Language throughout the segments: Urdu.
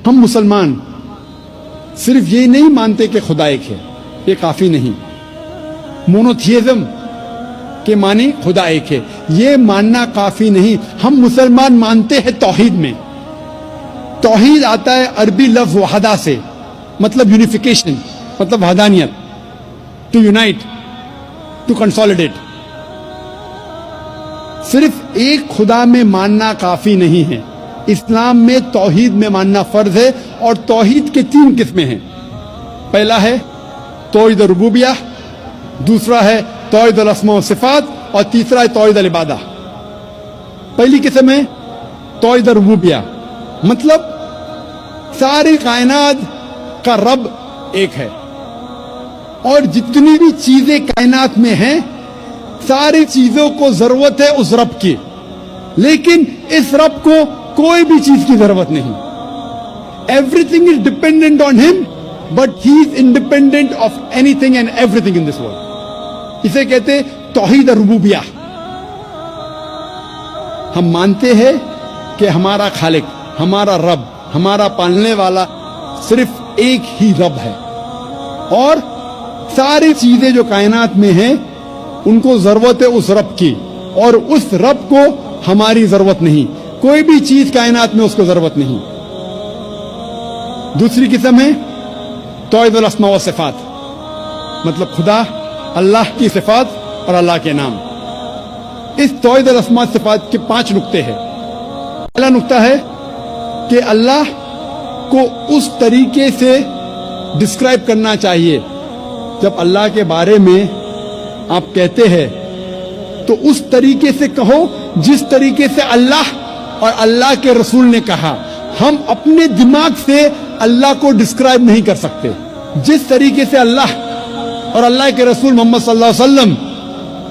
ہم مسلمان صرف یہ نہیں مانتے کہ خدا ایک ہے، یہ کافی نہیں. مونوتھیزم کے معنی خدا ایک ہے، یہ ماننا کافی نہیں. ہم مسلمان مانتے ہیں توحید میں. توحید آتا ہے عربی لفظ وحدہ سے، مطلب یونیفیکیشن، مطلب وحدانیت، ٹو یونائٹ، ٹو کنسولیڈیٹ. صرف ایک خدا میں ماننا کافی نہیں ہے. اسلام میں توحید میں ماننا فرض ہے، اور توحید کے 3 قسمیں ہیں. پہلا ہے توحید ربوبیہ، دوسرا ہے توحید الاسماء و صفات، اور تیسرا ہے توحید العبادہ. پہلی قسم ہے توحید ربوبیہ، مطلب ساری کائنات کا رب ایک ہے، اور جتنی بھی چیزیں کائنات میں ہیں ساری چیزوں کو ضرورت ہے اس رب کی، لیکن اس رب کو کوئی بھی چیز کی ضرورت نہیں. Everything is dependent on him, but he is independent of anything and everything in this world. اسے کہتے توحید ربوبیہ. ہم مانتے ہیں کہ ہمارا خالق، ہمارا رب، ہمارا پالنے والا صرف ایک ہی رب ہے، اور ساری چیزیں جو کائنات میں ہیں ان کو ضرورت ہے اس رب کی، اور اس رب کو ہماری ضرورت نہیں. کوئی بھی چیز کائنات میں اس کو ضرورت نہیں. دوسری قسم ہے توحید الاسماء و صفات، مطلب خدا، اللہ کی صفات اور اللہ کے نام. اس توحید الاسماء و صفات کے 5 نقطے ہیں. پہلا نقطہ ہے کہ اللہ کو اس طریقے سے ڈسکرائب کرنا چاہیے. جب اللہ کے بارے میں آپ کہتے ہیں تو اس طریقے سے کہو جس طریقے سے اللہ اور اللہ کے رسول نے کہا. ہم اپنے دماغ سے اللہ کو ڈسکرائب نہیں کر سکتے. جس طریقے سے اللہ اور اللہ کے رسول محمد صلی اللہ علیہ وسلم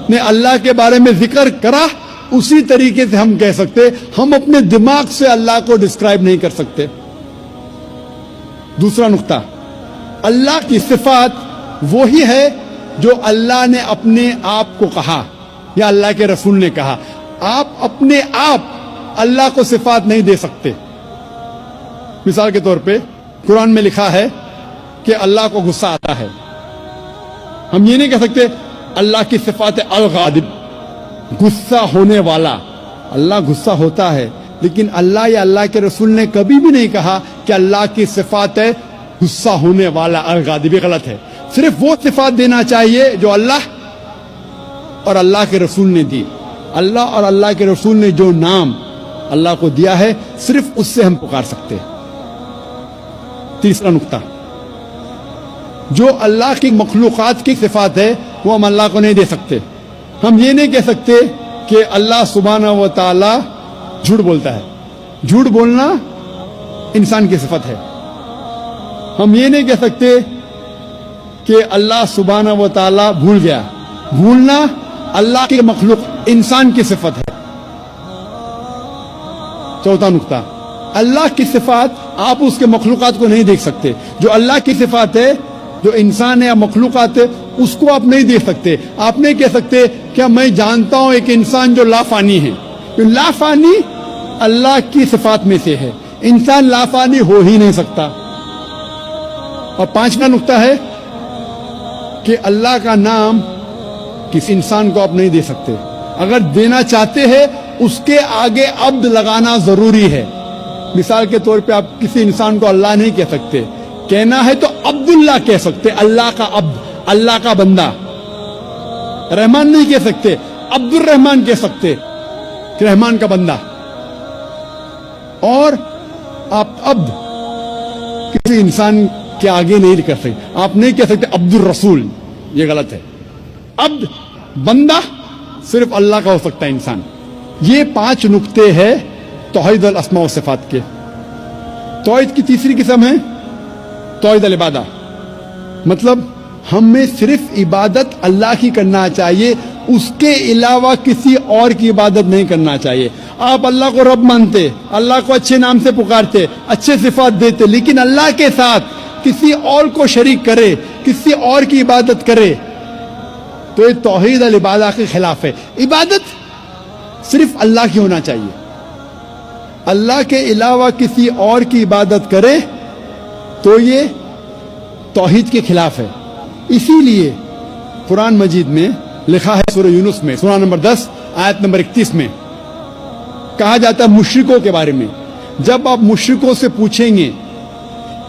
نے اللہ کے بارے میں ذکر کرا اسی طریقے سے ہم کہہ سکتے. ہم اپنے دماغ سے اللہ کو ڈسکرائب نہیں کر سکتے. دوسرا نقطہ، اللہ کی صفات وہی ہے جو اللہ نے اپنے آپ کو کہا یا اللہ کے رسول نے کہا. آپ اپنے آپ اللہ کو صفات نہیں دے سکتے. مثال کے طور پہ قرآن میں لکھا ہے کہ اللہ کو غصہ آتا ہے. ہم یہ نہیں کہہ سکتے اللہ کی صفات الغاضب، غصہ ہونے والا. اللہ غصہ ہوتا ہے، لیکن اللہ یا اللہ کے رسول نے کبھی بھی نہیں کہا کہ اللہ کی صفات ہے غصہ ہونے والا الغاضب. یہ غلط ہے. صرف وہ صفات دینا چاہیے جو اللہ اور اللہ کے رسول نے دی. اللہ اور اللہ کے رسول نے جو نام اللہ کو دیا ہے صرف اس سے ہم پکار سکتے ہیں. تیسرا نقطہ، جو اللہ کی مخلوقات کی صفات ہے وہ ہم اللہ کو نہیں دے سکتے. ہم یہ نہیں کہہ سکتے کہ اللہ سبحانہ و تعالی جھوٹ بولتا ہے. جھوٹ بولنا انسان کی صفت ہے. ہم یہ نہیں کہہ سکتے کہ اللہ سبحانہ و تعالی بھول گیا. بھولنا اللہ کی مخلوق انسان کی صفت ہے. چوتھا نقطہ، اللہ کی صفات آپ اس کے مخلوقات کو نہیں دیکھ سکتے. جو اللہ کی صفات ہے، جو انسان ہے یا مخلوقات ہے، اس کو آپ نہیں دیکھ سکتے. آپ نہیں کہہ سکتے کہ میں جانتا ہوں ایک انسان جو لافانی ہے. لافانی اللہ کی صفات میں سے ہے. انسان لافانی ہو ہی نہیں سکتا. اور پانچواں نقطہ ہے کہ اللہ کا نام کسی انسان کو آپ نہیں دے سکتے. اگر دینا چاہتے ہیں اس کے آگے عبد لگانا ضروری ہے. مثال کے طور پہ آپ کسی انسان کو اللہ نہیں کہہ سکتے. کہنا ہے تو عبداللہ کہہ سکتے، اللہ کا عبد، اللہ کا بندہ. رحمان نہیں کہہ سکتے، عبد الرحمان کہہ سکتے، رحمان کا بندہ. اور آپ عبد کسی انسان کے آگے نہیں کر سکتے. آپ نہیں کہہ سکتے عبد الرسول، یہ غلط ہے. عبد، بندہ صرف اللہ کا ہو سکتا ہے، انسان. یہ 5 نقطے ہیں توحید الاسماء و صفات کے. توحید کی تیسری قسم ہے توحید العبادہ، مطلب ہمیں صرف عبادت اللہ کی کرنا چاہیے، اس کے علاوہ کسی اور کی عبادت نہیں کرنا چاہیے. آپ اللہ کو رب مانتے، اللہ کو اچھے نام سے پکارتے، اچھے صفات دیتے، لیکن اللہ کے ساتھ کسی اور کو شریک کرے، کسی اور کی عبادت کرے تو یہ توحید العبادہ کے خلاف ہے. عبادت صرف اللہ کی ہونا چاہیے. اللہ کے علاوہ کسی اور کی عبادت کرے تو یہ توحید کے خلاف ہے. اسی لیے قرآن مجید میں لکھا ہے سورہ یونس میں سورہ نمبر 10 آیت نمبر 31 میں کہا جاتا ہے مشرکوں کے بارے میں، جب آپ مشرکوں سے پوچھیں گے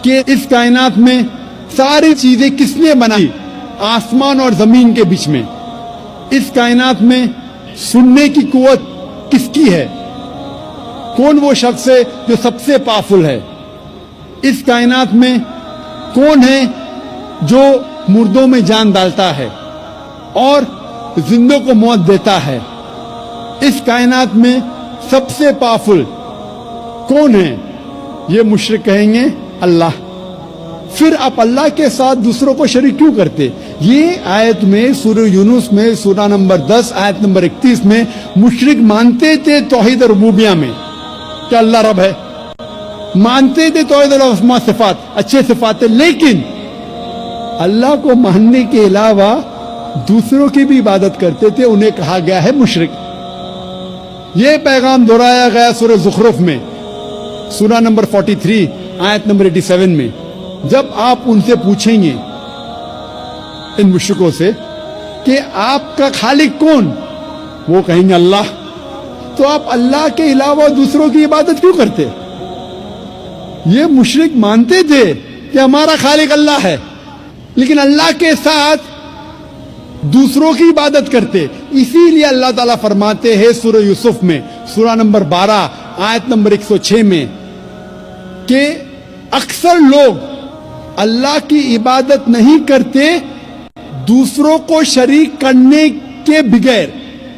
کہ اس کائنات میں ساری چیزیں کس نے بنائی، آسمان اور زمین کے بیچ میں، اس کائنات میں سننے کی قوت کس کی ہے، کون وہ شخص ہے جو سب سے پاورفل ہے، اس کائنات میں کون ہے جو مردوں میں جان ڈالتا ہے اور زندوں کو موت دیتا ہے، اس کائنات میں سب سے پاورفل کون ہے، یہ مشرک کہیں گے اللہ. پھر آپ اللہ کے ساتھ دوسروں کو شریک کیوں کرتے؟ یہ آیت میں سورہ یونس میں سورہ نمبر 10 آیت نمبر 31 میں مشرک مانتے تھے توحید ربوبیہ میں کہ اللہ رب ہے، مانتے تھے توحید الاسماء صفات، اچھے صفات، لیکن اللہ کو ماننے کے علاوہ دوسروں کی بھی عبادت کرتے تھے، انہیں کہا گیا ہے مشرک. یہ پیغام دہرایا گیا سورہ زخرف میں سورہ نمبر 43 آیت نمبر 87 میں. جب آپ ان سے پوچھیں گے ان مشرکوں سے کہ آپ کا خالق کون، وہ کہیں گے اللہ، تو آپ اللہ کے علاوہ دوسروں کی عبادت کیوں کرتے؟ یہ مشرک مانتے تھے کہ ہمارا خالق اللہ ہے، لیکن اللہ کے ساتھ دوسروں کی عبادت کرتے. اسی لیے اللہ تعالیٰ فرماتے ہیں سورہ یوسف میں سورہ نمبر 12 آیت نمبر 106 میں کہ اکثر لوگ اللہ کی عبادت نہیں کرتے دوسروں کو شریک کرنے کے بغیر،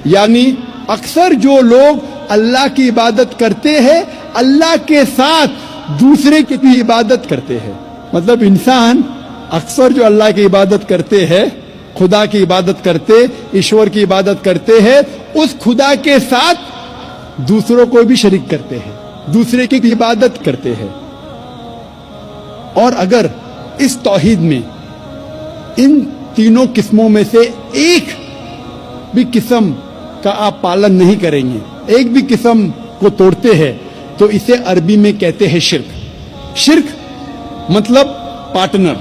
یعنی اکثر جو لوگ اللہ کی عبادت کرتے ہیں اللہ کے ساتھ دوسرے کی بھی عبادت کرتے ہیں. مطلب انسان اکثر جو اللہ کی عبادت کرتے ہیں، خدا کی عبادت کرتے، ایشور کی عبادت کرتے ہیں، اس خدا کے ساتھ دوسروں کو بھی شریک کرتے ہیں، دوسرے کی عبادت کرتے ہیں. اور اگر اس توحید میں ان تینوں قسموں میں سے ایک بھی قسم کا آپ پالن نہیں کریں گے، ایک بھی قسم کو توڑتے ہیں، تو اسے عربی میں کہتے ہیں شرک. شرک مطلب پارٹنر،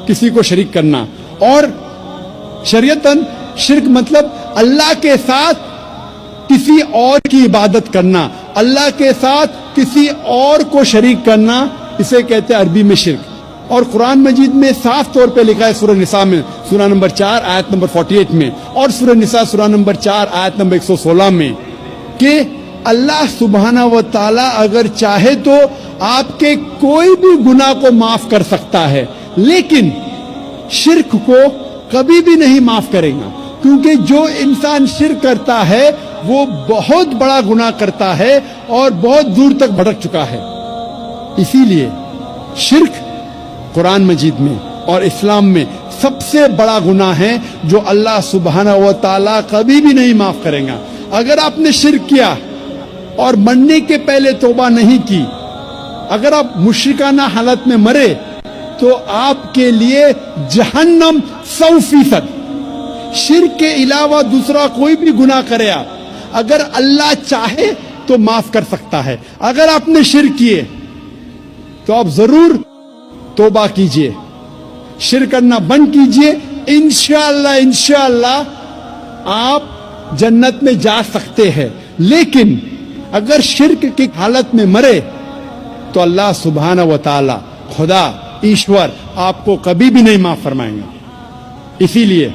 کسی کو شریک کرنا، اور شریعتاً شرک مطلب اللہ کے ساتھ کسی اور کی عبادت کرنا، اللہ کے ساتھ کسی اور کو شریک کرنا، اسے کہتے ہیں عربی میں شرک. اور قرآن مجید میں صاف طور پہ لکھا ہے سورہ نساء میں سورہ نمبر 4 آیت نمبر 48 میں اور سورہ نساء سورہ نمبر 4 آیت نمبر 116 میں کہ اللہ سبحانہ و تعالی اگر چاہے تو آپ کے کوئی بھی گناہ کو معاف کر سکتا ہے، لیکن شرک کو کبھی بھی نہیں معاف کرے گا، کیونکہ جو انسان شرک کرتا ہے وہ بہت بڑا گناہ کرتا ہے اور بہت دور تک بھٹک چکا ہے. اسی لیے شرک قرآن مجید میں اور اسلام میں سب سے بڑا گناہ ہے جو اللہ سبحانہ و تعالیٰ کبھی بھی نہیں معاف کرے گا. اگر آپ نے شرک کیا اور مرنے کے پہلے توبہ نہیں کی، اگر آپ مشرکانہ حالت میں مرے تو آپ کے لیے جہنم 100%. شرک کے علاوہ دوسرا کوئی بھی گناہ کرے، آپ اگر اللہ چاہے تو معاف کر سکتا ہے. اگر آپ نے شرک کیے تو آپ ضرور توبہ کیجئے، شرک کرنا بند کیجئے، انشاءاللہ آپ جنت میں جا سکتے ہیں. لیکن اگر شرک کی حالت میں مرے تو اللہ سبحانہ و تعالی خدا ایشور آپ کو کبھی بھی نہیں معاف فرمائیں گے. اسی لیے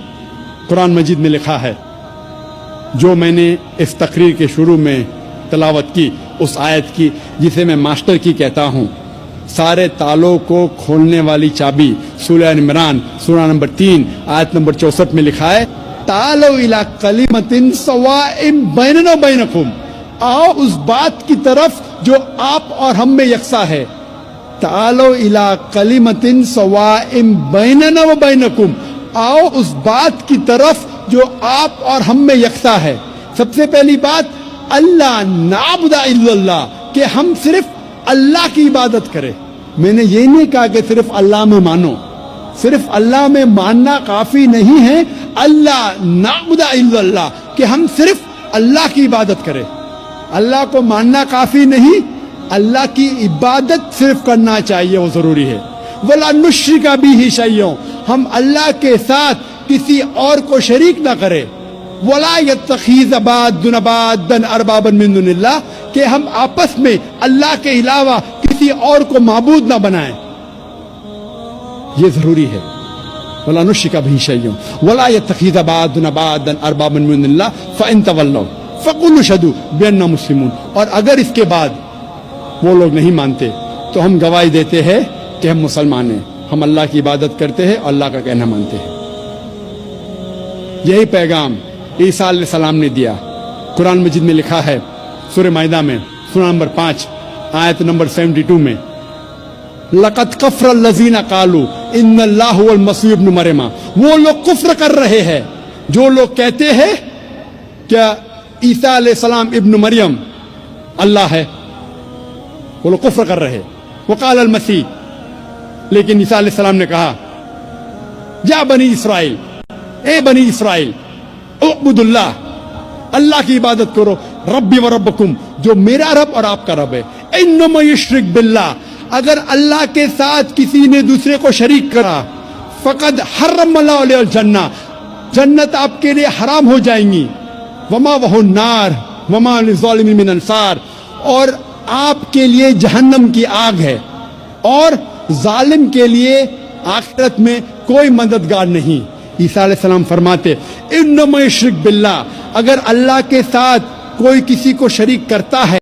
قرآن مجید میں لکھا ہے، جو میں نے اس تقریر کے شروع میں تلاوت کی، اس آیت کی جسے میں ماسٹر کی کہتا ہوں، سارے تالوں کو کھولنے والی چابی، سورہ عمران سورہ نمبر 3 آیت نمبر 64 میں لکھا ہے، تعالوا الی کلمۃ سواء بیننا و بینکم، آؤ اس بات کی طرف جو آپ اور ہم میں یکساں ہے. تعالوا الی کلمۃ سواء بیننا و بینکم، آؤ اس بات کی طرف جو آپ اور ہم میں یکساں ہے. سب سے پہلی بات، اللہ نعبد الا اللہ، کہ ہم صرف اللہ کی عبادت کرے. میں نے یہ نہیں کہا کہ صرف اللہ میں مانو، صرف اللہ میں ماننا کافی نہیں ہے. اللہ نعبد الا اللہ، کہ ہم صرف اللہ کی عبادت کرے. اللہ کو ماننا کافی نہیں، اللہ کی عبادت صرف کرنا چاہیے، وہ ضروری ہے۔ وَلَا نُشْرِكَ بِهِ شَيْئًا، ہم اللہ کے ساتھ کسی اور کو شریک نہ کریں۔ وَلَا يَتَّخِذَ بَعْضُنَا بَعْضًا أَرْبَابًا مِّن دُونِ اللَّهِ، کہ ہم آپس میں اللہ کے علاوہ کسی اور کو معبود نہ بنائیں، یہ ضروری ہے۔ وَلَا نُشْرِكَ بِهِ شَيْئًا وَلَا يَتَّخِذَ بَعْضُنَا بَعْضًا أَرْبَابًا مِّن دُونِ اللَّهِ فَإِن تَوَلَّوْا فَقُولُوا اشْهَدُوا بِأَنَّا مُسْلِمُونَ، اور اگر اس کے بعد وہ لوگ نہیں مانتے تو ہم گواہی دیتے ہیں کہ ہم مسلمان ہیں، ہم اللہ کی عبادت کرتے ہیں اور اللہ کا کہنا مانتے ہیں۔ یہی پیغام عیسیٰ علیہ السلام نے دیا۔ قرآن مجید میں لکھا ہے سورہ مائدہ میں سورہ نمبر 5 آیت نمبر 72 میں، لَقَدْ كَفَرَ الَّذِينَ قَالُوا إِنَّ اللَّهَ هُوَ الْمَسِيحُ ابْنُ مَرْيَمَ، وہ لوگ کفر کر رہے ہیں جو لوگ کہتے ہیں کیا عیسیٰ علیہ السلام ابن مریم اللہ ہے، وہ لوگ کفر کر رہے۔ وقال المسیح، لیکن عیسیٰ علیہ السلام نے کہا یا بنی اسرائیل، اے بنی اسرائیل، اعبدوا اللہ، اللہ کی عبادت کرو، ربی و ربکم، جو میرا رب اور آپ کا رب ہے۔ انما یشرک باللہ، اگر اللہ کے ساتھ کسی نے دوسرے کو شریک کرا، فقد حرم اللہ علیہ الجنہ، جنت آپ کے لیے حرام ہو جائیں گی، وما وہ النار وما للظالمین من انصار، اور آپ کے لیے جہنم کی آگ ہے، اور ظالم کے لیے آخرت میں کوئی مددگار نہیں۔ عیسیٰ علیہ السلام فرماتے انما یشرک باللہ، اگر اللہ کے ساتھ کوئی کسی کو شریک کرتا ہے